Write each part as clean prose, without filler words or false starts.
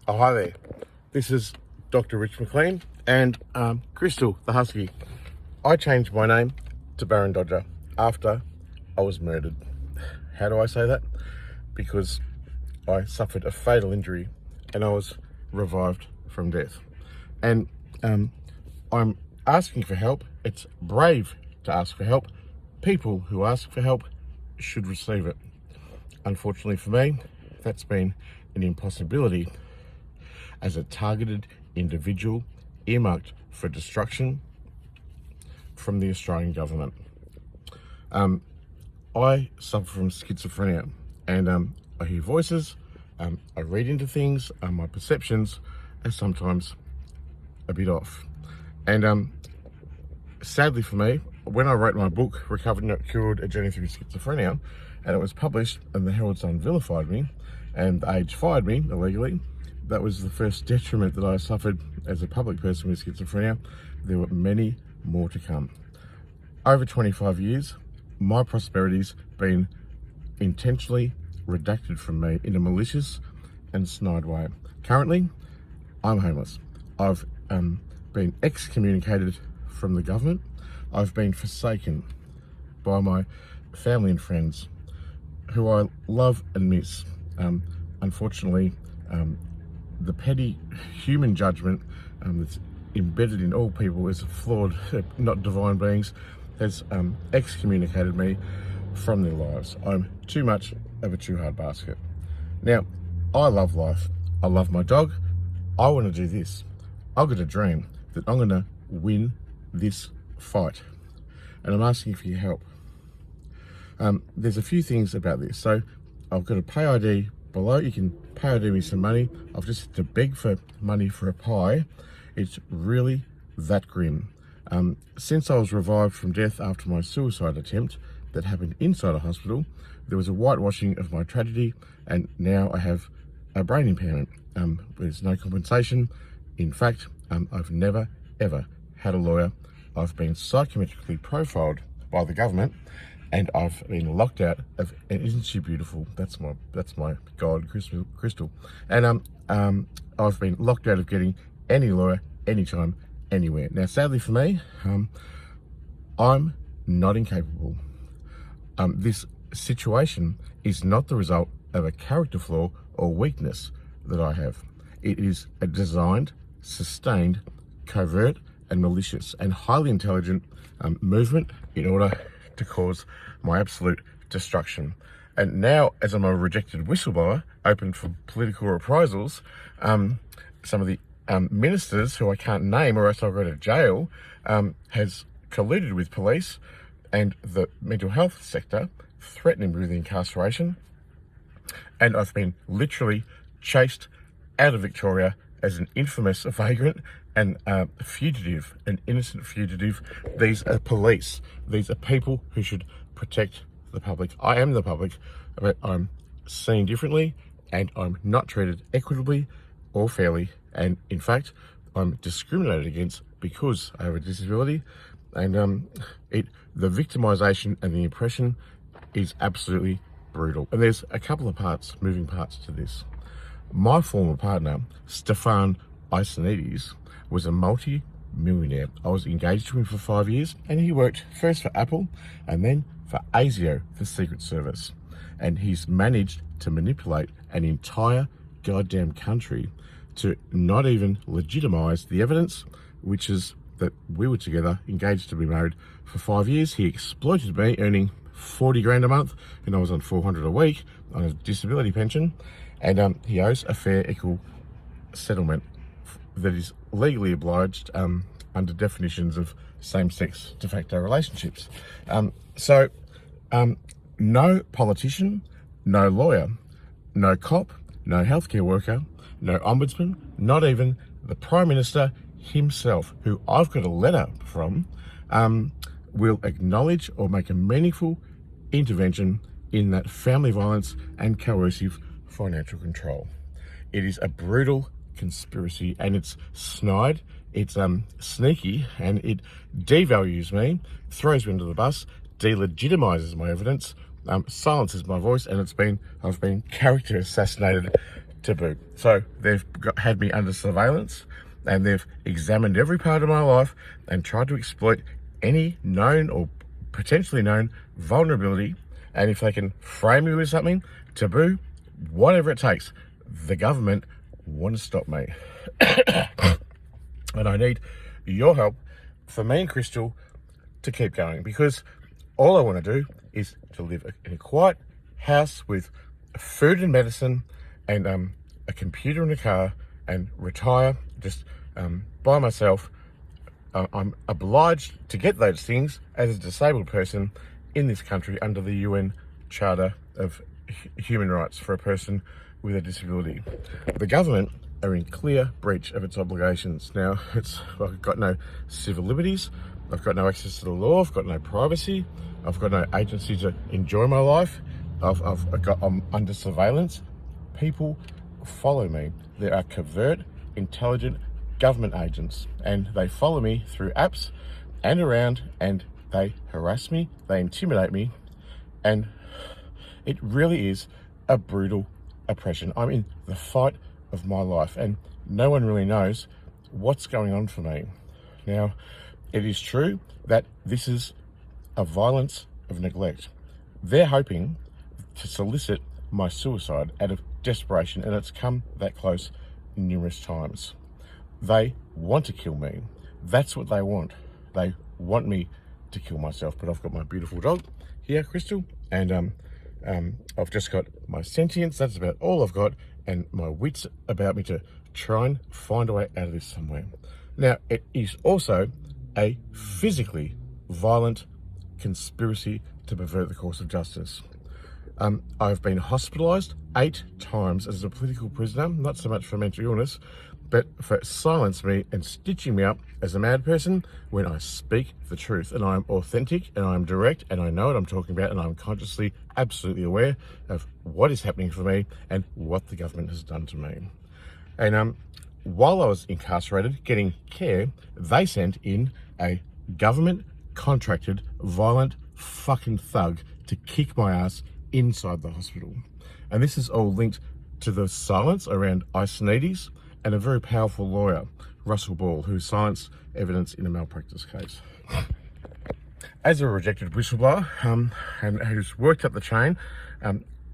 Oh, hi there. This is Dr. Rich McLean and Crystal, the Husky. I changed my name to Baron Dodger after I was murdered. How do I say that? Because I suffered a fatal injury and I was revived from death. And I'm asking for help. It's brave to ask for help. People who ask for help should receive it. Unfortunately for me, that's been an impossibility as a targeted individual earmarked for destruction from the Australian government. I suffer from schizophrenia and I hear voices, I read into things, my perceptions are sometimes a bit off. And sadly for me, when I wrote my book, Recovered Not Cured, A Journey Through Schizophrenia, and it was published and the Herald Sun vilified me and the Age fired me illegally, that was the first detriment that I suffered as a public person with schizophrenia. There were many more to come. Over 25 years, my prosperity's been intentionally redacted from me in a malicious and snide way. Currently, I'm homeless. I've been excommunicated from the government. I've been forsaken by my family and friends who I love and miss. Unfortunately, the petty human judgment that's embedded in all people as flawed, not divine beings, has excommunicated me from their lives. I'm too much of a too hard basket. Now, I love life. I love my dog. I want to do this. I've got a dream that I'm going to win this fight. And I'm asking for your help. There's a few things about this. So I've got a PayID below. You can PayID me some money. I've just had to beg for money for a pie. It's really that grim. Since I was revived from death after my suicide attempt that happened inside a hospital, there was a whitewashing of my tragedy, and now I have a brain impairment. There's no compensation. In fact, I've never, ever had a lawyer. I've been psychometrically profiled by the government, and I've been locked out of, and isn't she beautiful? That's my God, Crystal. And I've been locked out of getting any lawyer, anytime, anywhere. Now, sadly for me, I'm not incapable. This situation is not the result of a character flaw or weakness that I have. It is a designed, sustained, covert, and malicious and highly intelligent movement in order to cause my absolute destruction. And now, as I'm a rejected whistleblower, open for political reprisals, some of the ministers who I can't name or else I'll go to jail, has colluded with police and the mental health sector, threatening me with incarceration. And I've been literally chased out of Victoria as an infamous vagrant and fugitive, an innocent fugitive. These are police. These are people who should protect the public. I am the public, but I'm seen differently and I'm not treated equitably or fairly. And in fact, I'm discriminated against because I have a disability. And the victimization and the oppression is absolutely brutal. And there's a couple of moving parts to this. My former partner, Stefan Isonides, was a multi-millionaire. I was engaged to him for 5 years, and he worked first for Apple and then for ASIO, the Secret Service. And he's managed to manipulate an entire goddamn country to not even legitimize the evidence, which is that we were together, engaged to be married for 5 years. He exploited me, earning 40 grand a month, and I was on 400 a week on a disability pension. And he owes a fair, equal settlement that is legally obliged under definitions of same-sex de facto relationships. So no politician, no lawyer, no cop, no healthcare worker, no ombudsman, not even the Prime Minister himself, who I've got a letter from, will acknowledge or make a meaningful intervention in that family violence and coercive financial control. It is a brutal conspiracy, and it's snide, it's sneaky, and it devalues me, throws me under the bus, delegitimizes my evidence, silences my voice, and I've been character assassinated taboo. So they've had me under surveillance, and they've examined every part of my life and tried to exploit any known or potentially known vulnerability. And if they can frame me with something, taboo, whatever it takes, the government want to stop me. And I need your help for me and Crystal to keep going, because all I want to do is to live in a quiet house with food and medicine and a computer and a car, and retire just by myself. I'm obliged to get those things as a disabled person in this country under the UN Charter of Human Rights for a person with a disability. The government are in clear breach of its obligations. Now, I've got no civil liberties, I've got no access to the law, I've got no privacy, I've got no agency to enjoy my life, I'm under surveillance. People follow me. There are covert, intelligent government agents, and they follow me through apps and around, and they harass me, they intimidate me, and it really is a brutal oppression. I'm in the fight of my life, and no one really knows what's going on for me. Now, it is true that this is a violence of neglect. They're hoping to solicit my suicide out of desperation, and it's come that close numerous times. They want to kill me. That's what they want. They want me to kill myself. But I've got my beautiful dog here, Crystal, and I've just got my sentience. That's about all I've got, and my wits about me to try and find a way out of this somewhere. Now, it is also a physically violent conspiracy to pervert the course of justice. I've been hospitalised 8 times as a political prisoner, not so much for mental illness, but for silencing me and stitching me up as a mad person when I speak the truth. And I'm authentic, and I'm direct, and I know what I'm talking about, and I'm consciously, absolutely aware of what is happening for me and what the government has done to me. And while I was incarcerated getting care, they sent in a government-contracted, violent fucking thug to kick my ass inside the hospital. And this is all linked to the silence around Icenides and a very powerful lawyer, Russell Ball, who silenced evidence in a malpractice case. As a rejected whistleblower, and who's worked up the chain,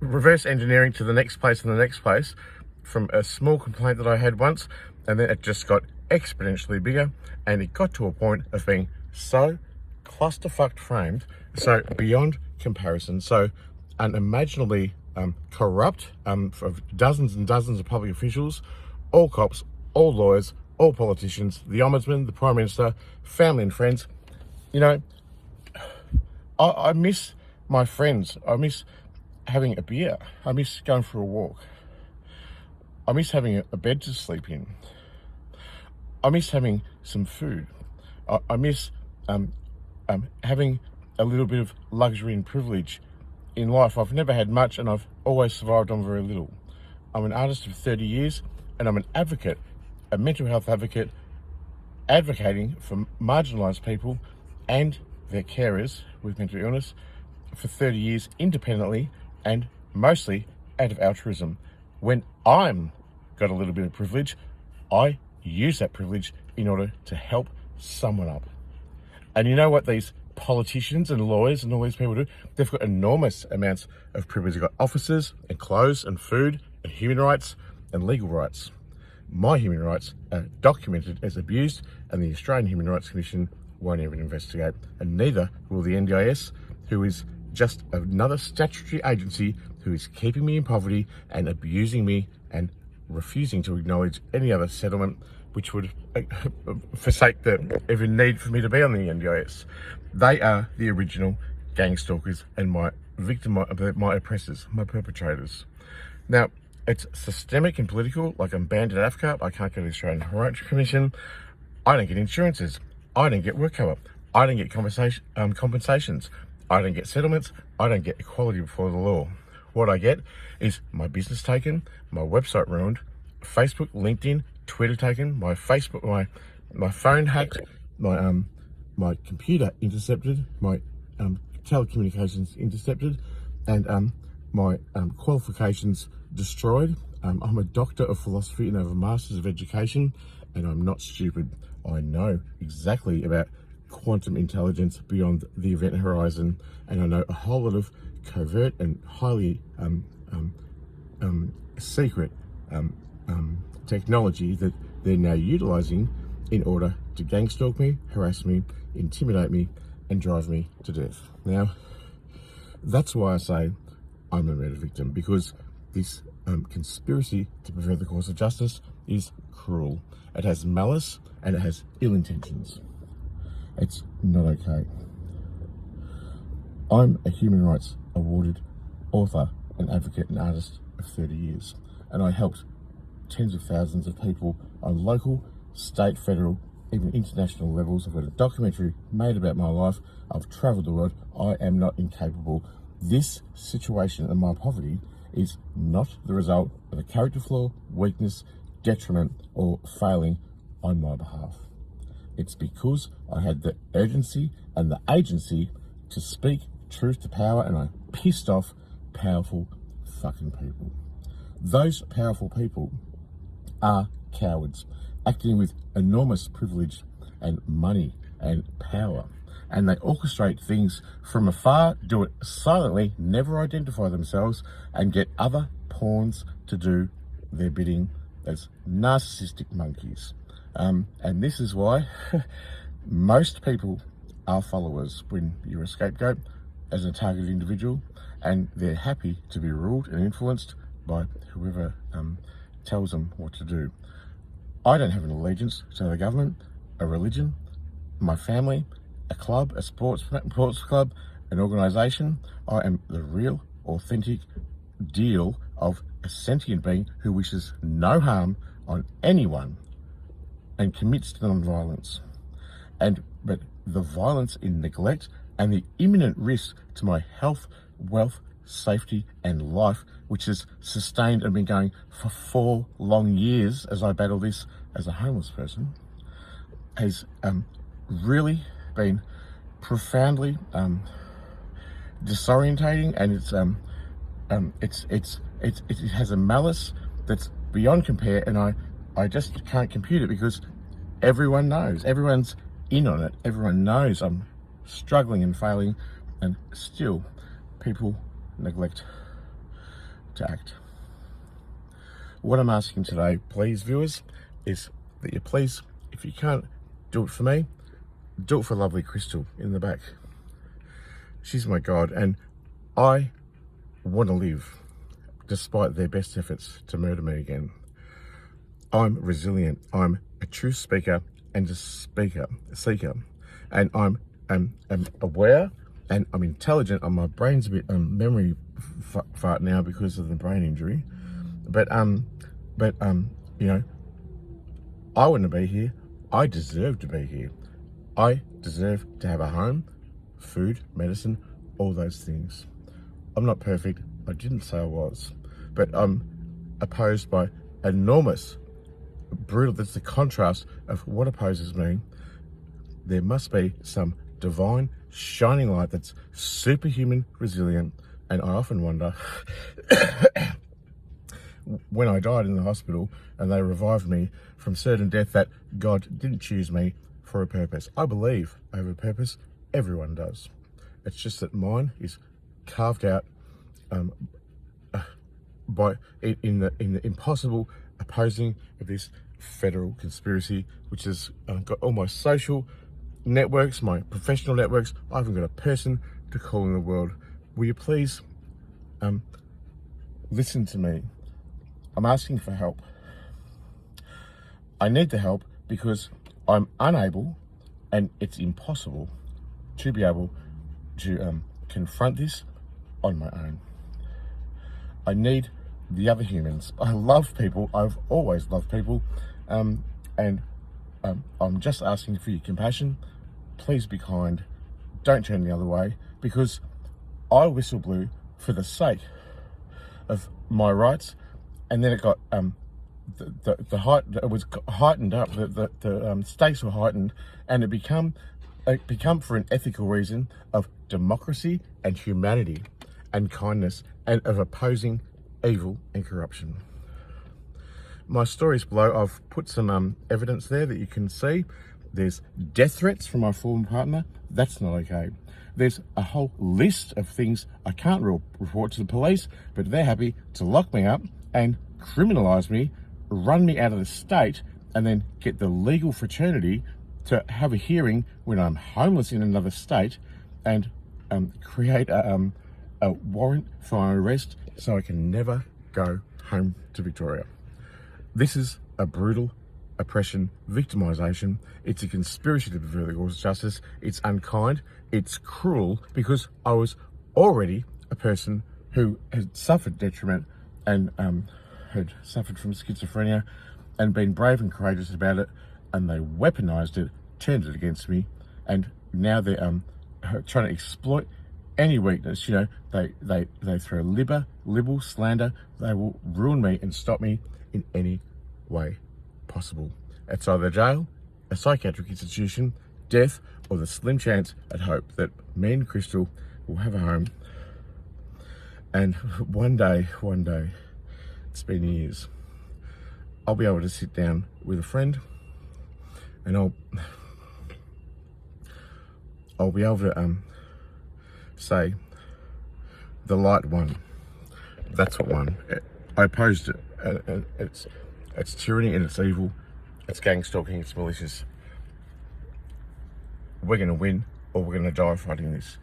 reverse engineering to the next place and the next place, from a small complaint that I had once, and then it just got exponentially bigger, and it got to a point of being so clusterfucked framed, so beyond comparison, so unimaginably corrupt, of dozens and dozens of public officials, all cops, all lawyers, all politicians, the Ombudsman, the Prime Minister, family and friends. You know, I miss my friends. I miss having a beer. I miss going for a walk. I miss having a bed to sleep in. I miss having some food. I miss having a little bit of luxury and privilege in life. I've never had much, and I've always survived on very little. I'm an artist for 30 years, and I'm an advocate, a mental health advocate, advocating for marginalised people and their carers with mental illness for 30 years independently, and mostly out of altruism. When I'm got a little bit of privilege, I use that privilege in order to help someone up. And you know what these politicians and lawyers and all these people do? They've got enormous amounts of privilege. They've got offices and clothes and food and human rights and legal rights. My human rights are documented as abused, and the Australian Human Rights Commission won't even investigate, and neither will the NDIS, who is just another statutory agency who is keeping me in poverty and abusing me and refusing to acknowledge any other settlement which would forsake the even need for me to be on the NDIS. They are the original gang stalkers and my my oppressors, my perpetrators. Now, it's systemic and political. Like, I'm banned at AFCA. I can't go to the Australian Human Rights Commission. I don't get insurances. I don't get work cover. I don't get compensations. I don't get settlements. I don't get equality before the law. What I get is my business taken, my website ruined, Facebook, LinkedIn, Twitter taken, my phone hacked, my computer intercepted, my telecommunications intercepted, and my qualifications destroyed. I'm a doctor of philosophy and I have a master's of education, and I'm not stupid. I know exactly about quantum intelligence beyond the event horizon, and I know a whole lot of covert and highly secret technology that they're now utilizing in order to gangstalk me, harass me, intimidate me, and drive me to death. Now, that's why I say I'm a murder victim, because this conspiracy to pervert the course of justice is cruel. It has malice and it has ill intentions. It's not okay. I'm a human rights awarded author and advocate and artist of 30 years, and I helped tens of thousands of people on local, state, federal, even international levels. I've got a documentary made about my life. I've travelled the world. I am not incapable. This situation and my poverty is not the result of a character flaw, weakness, detriment, or failing on my behalf. It's because I had the urgency and the agency to speak truth to power, and I pissed off powerful fucking people. Those powerful people are cowards, acting with enormous privilege and money and power. And they orchestrate things from afar, do it silently, never identify themselves, and get other pawns to do their bidding as narcissistic monkeys. And this is why most people are followers when you're a scapegoat as a targeted individual, and they're happy to be ruled and influenced by whoever tells them what to do. I don't have an allegiance to the government, a religion, my family, a club, a sports club, an organisation. I am the real, authentic deal of a sentient being who wishes no harm on anyone and commits to non-violence. But the violence in neglect and the imminent risk to my health, wealth, safety and life, which has sustained and been going for 4 long years as I battle this as a homeless person, has really been profoundly disorientating, and it has a malice that's beyond compare, and I just can't compute it, because everyone knows, everyone's in on it, everyone knows I'm struggling and failing, and still people neglect to act. What I'm asking today, please, viewers, is that you please, if you can't do it for me, do it for lovely Crystal in the back. She's my God, and I want to live despite their best efforts to murder me again. I'm resilient. I'm a truth speaker and a seeker, and I'm aware, and I'm intelligent. And my brain's a bit memory fart now because of the brain injury, but you know, I wouldn't be here. I deserve to be here. I deserve to have a home, food, medicine, all those things. I'm not perfect. I didn't say I was, but I'm opposed by enormous brutal. That's the contrast of what opposes me. There must be some divine shining light that's superhuman resilient, and I often wonder when I died in the hospital and they revived me from certain death, that God didn't choose me for a purpose. I believe I have a purpose. Everyone does. It's just that mine is carved out by in the impossible opposing of this federal conspiracy, which has got all my social networks, my professional networks. I haven't got a person to call in the world. Will you please listen to me? I'm asking for help. I need the help because I'm unable, and it's impossible to be able to confront this on my own. I need the other humans. I love people. I've always loved people, and I'm just asking for your compassion. Please be kind. Don't turn the other way, because I whistle blew for the sake of my rights, and then it got it was heightened up. The stakes were heightened, and it become for an ethical reason of democracy and humanity and kindness, and of opposing evil and corruption. my stories below. I've put some evidence there that you can see. There's death threats from my former partner. That's not okay. There's a whole list of things I can't report to the police, but they're happy to lock me up and criminalise me, run me out of the state, and then get the legal fraternity to have a hearing when I'm homeless in another state and create a warrant for my arrest so I can never go home to Victoria. This is a brutal oppression, victimisation. It's a conspiracy to pervert the cause of justice. It's unkind. It's cruel, because I was already a person who had suffered detriment and had suffered from schizophrenia and been brave and courageous about it, and they weaponised it, turned it against me, and now they're trying to exploit any weakness. You know, they throw libel, slander. They will ruin me and stop me in any way possible. It's either jail, a psychiatric institution, death, or the slim chance at hope that me and Crystal will have a home. And one day, it's been years, I'll be able to sit down with a friend and I'll be able to say, the light won. That's what won. I opposed it. It's tyranny and it's evil. It's gang stalking. It's malicious. We're going to win, or we're going to die fighting this.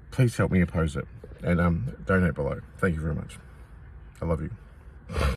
Please help me oppose it, and donate below. Thank you very much. I love you.